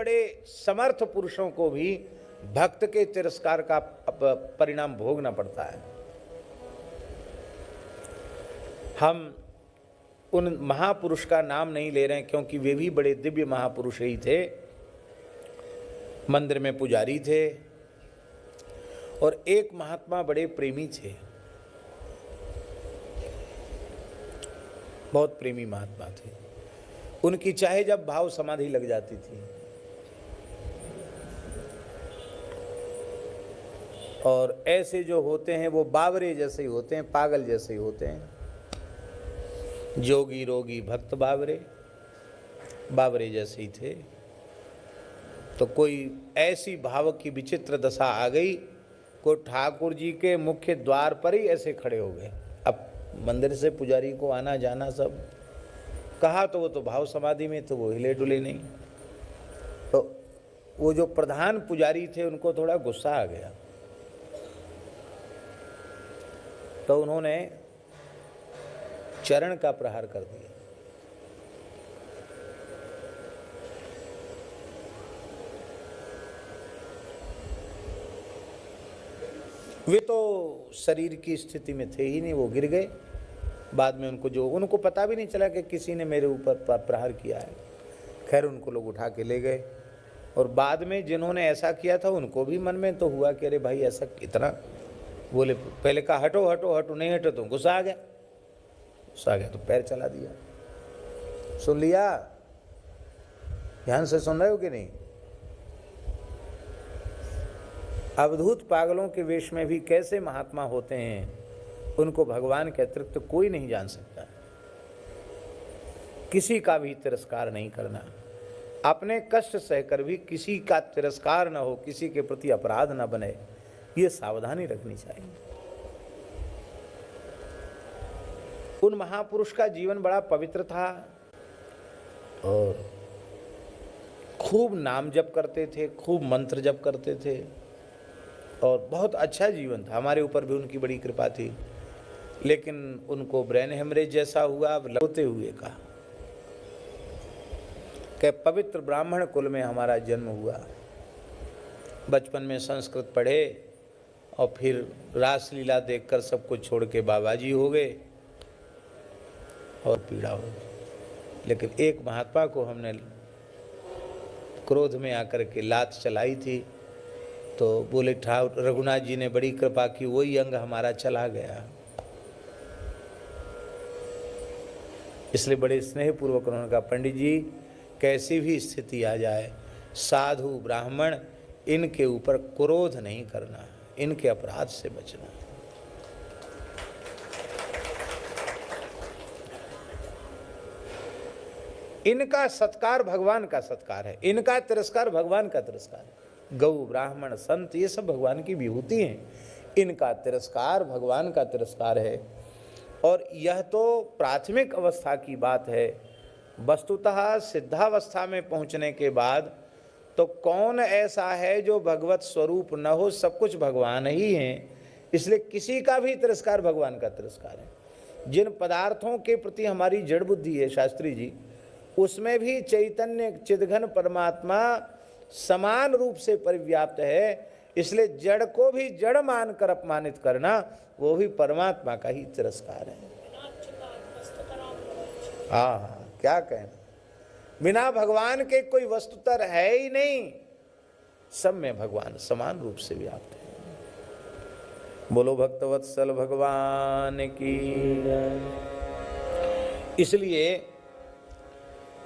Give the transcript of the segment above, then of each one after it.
बड़े समर्थ पुरुषों को भी भक्त के तिरस्कार का परिणाम भोगना पड़ता है। हम उन महापुरुष का नाम नहीं ले रहे हैं क्योंकि वे भी बड़े दिव्य महापुरुष ही थे, मंदिर में पुजारी थे और एक महात्मा बड़े प्रेमी थे, बहुत प्रेमी महात्मा थे। उनकी चाहे जब भाव समाधि लग जाती थी और ऐसे जो होते हैं वो बावरे जैसे ही होते हैं, पागल जैसे ही होते हैं। जोगी रोगी भक्त बावरे, बावरे जैसे ही थे। तो कोई ऐसी भाव की विचित्र दशा आ गई, को ठाकुर जी के मुख्य द्वार पर ही ऐसे खड़े हो गए। अब मंदिर से पुजारी को आना जाना सब कहा तो वो तो भाव समाधि में, तो वो हिले डुले नहीं। तो वो जो प्रधान पुजारी थे उनको थोड़ा गुस्सा आ गया, तो उन्होंने चरण का प्रहार कर दिया। वे तो शरीर की स्थिति में थे ही नहीं, वो गिर गए। बाद में उनको पता भी नहीं चला कि किसी ने मेरे ऊपर प्रहार किया है। खैर उनको लोग उठा के ले गए और बाद में जिन्होंने ऐसा किया था उनको भी मन में तो हुआ कि अरे भाई ऐसा इतना, बोले पहले कहा हटो हटो हटो, नहीं हटो तो गुस्सा आ गया, तो पैर चला दिया। सुन लिया? ध्यान से सुन रहे हो कि नहीं? अवधूत पागलों के वेश में भी कैसे महात्मा होते हैं, उनको भगवान के अतिरिक्त कोई नहीं जान सकता। किसी का भी तिरस्कार नहीं करना, अपने कष्ट सहकर भी किसी का तिरस्कार न हो, किसी के प्रति अपराध न बने, ये सावधानी रखनी चाहिए। उन महापुरुष का जीवन बड़ा पवित्र था और खूब नाम जप करते थे, खूब मंत्र जप करते थे और बहुत अच्छा जीवन था। हमारे ऊपर भी उनकी बड़ी कृपा थी, लेकिन उनको ब्रेन हेमरेज जैसा हुआ। रोते हुए कहा कि पवित्र ब्राह्मण कुल में हमारा जन्म हुआ, बचपन में संस्कृत पढ़े और फिर रासलीला देखकर सब कुछ छोड़ के बाबाजी हो गए और पीड़ा हो गई। लेकिन एक महात्मा को हमने क्रोध में आकर के लात चलाई थी, तो बोले ठाकुर रघुनाथ जी ने बड़ी कृपा की, वही अंग हमारा चला गया। इसलिए बड़े स्नेहपूर्वक उन्होंने कहा, पंडित जी कैसी भी स्थिति आ जाए, साधु ब्राह्मण इनके ऊपर क्रोध नहीं करना, इनके अपराध से बचना। इनका सत्कार भगवान का सत्कार है, इनका तिरस्कार भगवान का तिरस्कार है। गौ ब्राह्मण संत ये सब भगवान की विभूति हैं, इनका तिरस्कार भगवान का तिरस्कार है। और यह तो प्राथमिक अवस्था की बात है। वस्तुतः सिद्धावस्था में पहुंचने के बाद तो कौन ऐसा है जो भगवत स्वरूप न हो, सब कुछ भगवान ही हैं। इसलिए किसी का भी तिरस्कार भगवान का तिरस्कार है। जिन पदार्थों के प्रति हमारी जड़ बुद्धि है शास्त्री जी, उसमें भी चैतन्य चिदघन परमात्मा समान रूप से परिव्याप्त है। इसलिए जड़ को भी जड़ मानकर अपमानित करना, वो भी परमात्मा का ही तिरस्कार है। हाँ, क्या कहना, बिना भगवान के कोई वस्तुतर है ही नहीं, सब में भगवान समान रूप से व्याप्त है। बोलो भक्तवत्सल भगवान की। इसलिए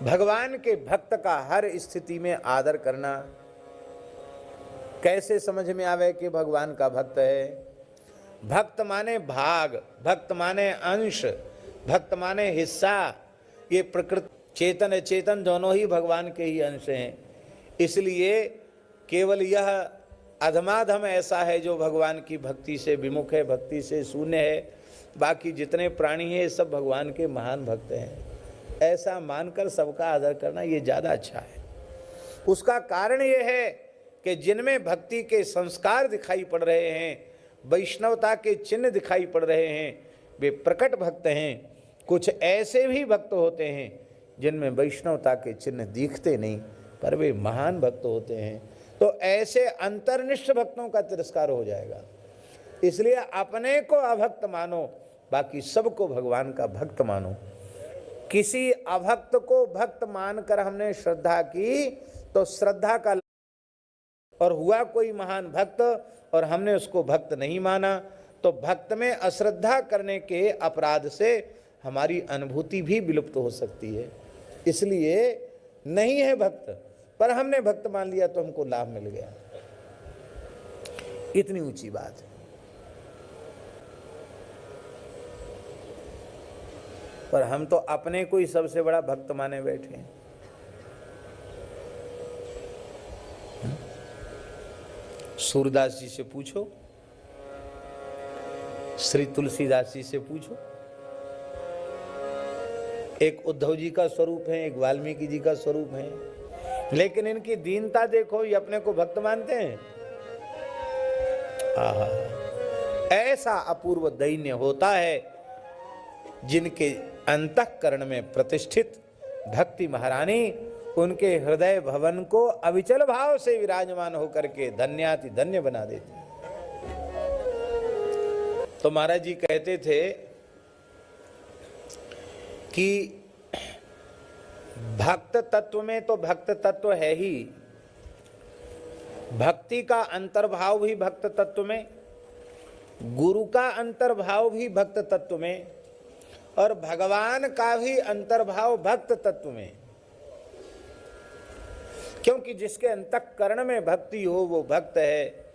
भगवान के भक्त का हर स्थिति में आदर करना। कैसे समझ में आवे कि भगवान का भक्त है? भक्त माने भाग, भक्त माने अंश, भक्त माने हिस्सा। ये प्रकृति चेतन अचेतन दोनों ही भगवान के ही अंश हैं। इसलिए केवल यह अधमाधम ऐसा है जो भगवान की भक्ति से विमुख है, भक्ति से शून्य है। बाकी जितने प्राणी हैं सब भगवान के महान भक्त हैं। ऐसा मानकर सबका आदर करना ये ज़्यादा अच्छा है। उसका कारण ये है कि जिनमें भक्ति के संस्कार दिखाई पड़ रहे हैं, वैष्णवता के चिन्ह दिखाई पड़ रहे हैं, वे प्रकट भक्त हैं। कुछ ऐसे भी भक्त होते हैं जिनमें वैष्णवता के चिन्ह दिखते नहीं, पर वे महान भक्त होते हैं। तो ऐसे अंतर्निष्ठ भक्तों का तिरस्कार हो जाएगा। इसलिए अपने को अभक्त मानो, बाकी सबको भगवान का भक्त मानो। किसी अभक्त को भक्त मानकर हमने श्रद्धा की तो श्रद्धा का, और हुआ कोई महान भक्त और हमने उसको भक्त नहीं माना तो भक्त में अश्रद्धा करने के अपराध से हमारी अनुभूति भी विलुप्त हो सकती है। इसलिए नहीं है भक्त, पर हमने भक्त मान लिया तो हमको लाभ मिल गया, इतनी ऊंची बात है। पर हम तो अपने को ही सबसे बड़ा भक्त माने बैठे हैं। सूरदास जी से पूछो, श्री तुलसीदास जी से पूछो, एक उद्धव जी का स्वरूप है, एक वाल्मीकि जी का स्वरूप है, लेकिन इनकी दीनता देखो, ये अपने को भक्त मानते हैं। आहा, ऐसा अपूर्व दैन्य होता है जिनके अंतःकरण में प्रतिष्ठित भक्ति महारानी उनके हृदय भवन को अविचल भाव से विराजमान होकर के धन्याति धन्य बना देती। तो महाराज जी कहते थे कि भक्त तत्व में तो भक्त तत्व है ही, भक्ति का अंतर्भाव भी भक्त तत्व में, गुरु का अंतर्भाव भी भक्त तत्व में, और भगवान का भी अंतर्भाव भक्त तत्व में। क्योंकि जिसके अंतःकरण में भक्ति हो वो भक्त है।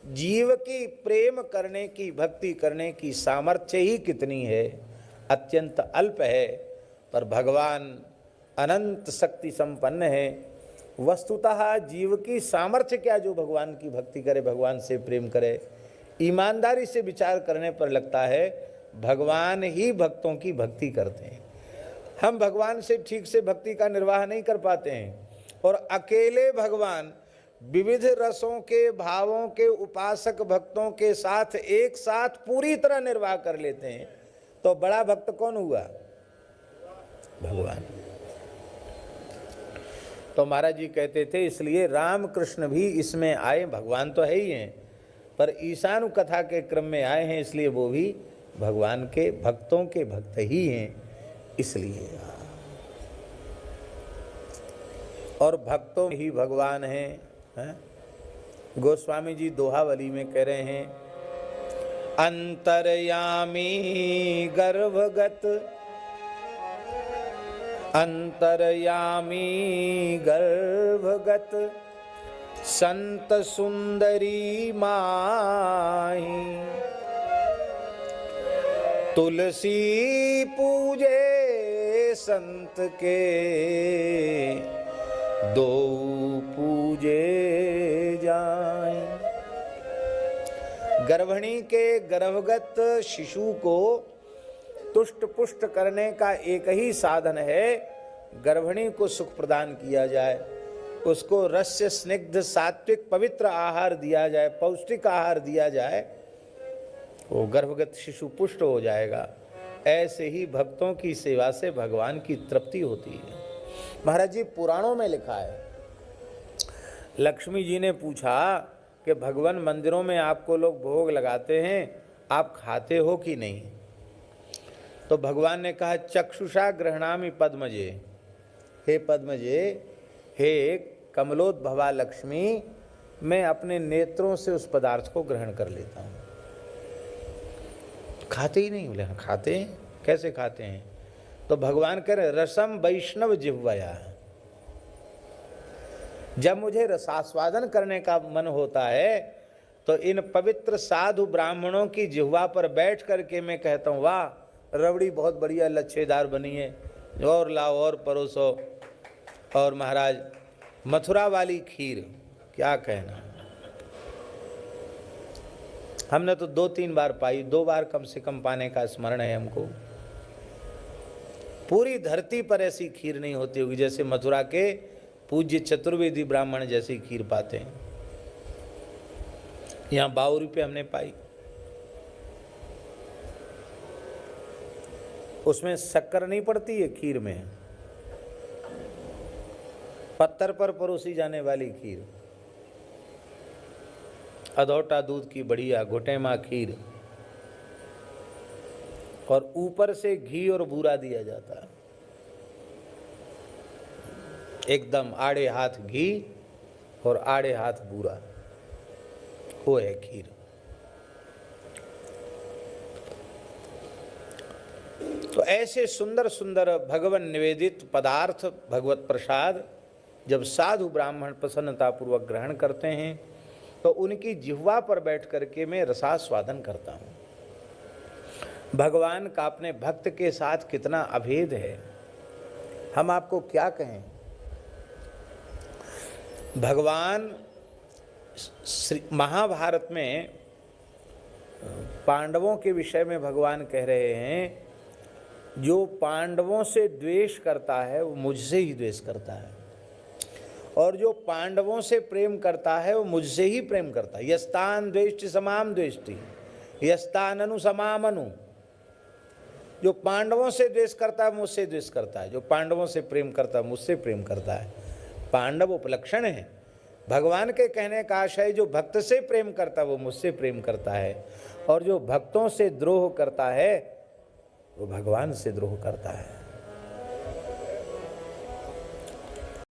जीव की प्रेम करने की, भक्ति करने की सामर्थ्य ही कितनी है, अत्यंत अल्प है, पर भगवान अनंत शक्ति संपन्न है। वस्तुतः जीव की सामर्थ्य क्या जो भगवान की भक्ति करे, भगवान से प्रेम करे। ईमानदारी से विचार करने पर लगता है भगवान ही भक्तों की भक्ति करते हैं। हम भगवान से ठीक से भक्ति का निर्वाह नहीं कर पाते हैं, और अकेले भगवान विविध रसों के, भावों के उपासक भक्तों के साथ एक साथ पूरी तरह निर्वाह कर लेते हैं। तो बड़ा भक्त कौन हुआ? भगवान। तो महाराज जी कहते थे इसलिए राम कृष्ण भी इसमें आए, भगवान तो है ही हैं, पर ईशानु कथा के क्रम में आए हैं, इसलिए वो भी भगवान के भक्तों के भक्त ही हैं। इसलिए और भक्तों ही भगवान हैं। गोस्वामी जी दोहावली में कह रहे हैं, अंतर्यामी गर्भगत, अंतर्यामी गर्भगत संत सुंदरी माही, तुलसी पूजे संत के, दो पूजे जाए। गर्भिणी के गर्भगत शिशु को तुष्ट पुष्ट करने का एक ही साधन है, गर्भिणी को सुख प्रदान किया जाए, उसको रस्य स्निग्ध सात्विक पवित्र आहार दिया जाए, पौष्टिक आहार दिया जाए, वो गर्भगत शिशु पुष्ट हो जाएगा। ऐसे ही भक्तों की सेवा से भगवान की तृप्ति होती है। महाराज जी पुराणों में लिखा है, लक्ष्मी जी ने पूछा कि भगवान मंदिरों में आपको लोग भोग लगाते हैं, आप खाते हो कि नहीं? तो भगवान ने कहा चक्षुषा गृह्णामि पद्मजे, हे पद्मजे, हे कमलोद्भवा लक्ष्मी, मैं अपने नेत्रों से उस पदार्थ को ग्रहण कर लेता हूँ। खाते ही नहीं? बोले हाँ खाते हैं। कैसे खाते हैं? तो भगवान कह रहे रसम वैष्णव जिह्वया, जब मुझे रसास्वादन करने का मन होता है तो इन पवित्र साधु ब्राह्मणों की जिह्वा पर बैठ करके मैं कहता हूँ वाह रबड़ी बहुत बढ़िया लच्छेदार बनी है, और लाओ और परोसो, और महाराज मथुरा वाली खीर क्या कहना। हमने तो 2-3 बार पाई, 2 बार कम से कम पाने का स्मरण है हमको। पूरी धरती पर ऐसी खीर नहीं होती होगी जैसे मथुरा के पूज्य चतुर्वेदी ब्राह्मण जैसी खीर पाते हैं। यहाँ 52 रुपये हमने पाई। उसमें शक्कर नहीं पड़ती है खीर में, पत्थर पर परोसी जाने वाली खीर, अधौटा दूध की बढ़िया घुटेमा खीर, और ऊपर से घी और बूरा दिया जाता है। एकदम आड़े हाथ घी और आड़े हाथ बूरा, वो है खीर। तो ऐसे सुंदर सुंदर भगवान निवेदित पदार्थ, भगवत प्रसाद जब साधु ब्राह्मण प्रसन्नतापूर्वक ग्रहण करते हैं तो उनकी जिह्वा पर बैठ करके मैं रसास्वादन करता हूँ। भगवान का अपने भक्त के साथ कितना अभेद है, हम आपको क्या कहें। भगवान महाभारत में पांडवों के विषय में भगवान कह रहे हैं, जो पांडवों से द्वेष करता है वो मुझसे ही द्वेष करता है, और जो पांडवों से प्रेम करता है वो मुझसे ही प्रेम करता है। यस्तान द्वेष्टि समाम द्वेष्टि यस्ताननु समामनु। जो पांडवों से द्वेष करता है मुझसे द्वेष करता है, जो पांडवों से प्रेम करता है मुझसे प्रेम करता है। पांडव उपलक्षण है। भगवान के कहने का आशय, जो भक्त से प्रेम करता है वो मुझसे प्रेम करता है, और जो भक्तों से द्रोह करता है वो भगवान से द्रोह करता है।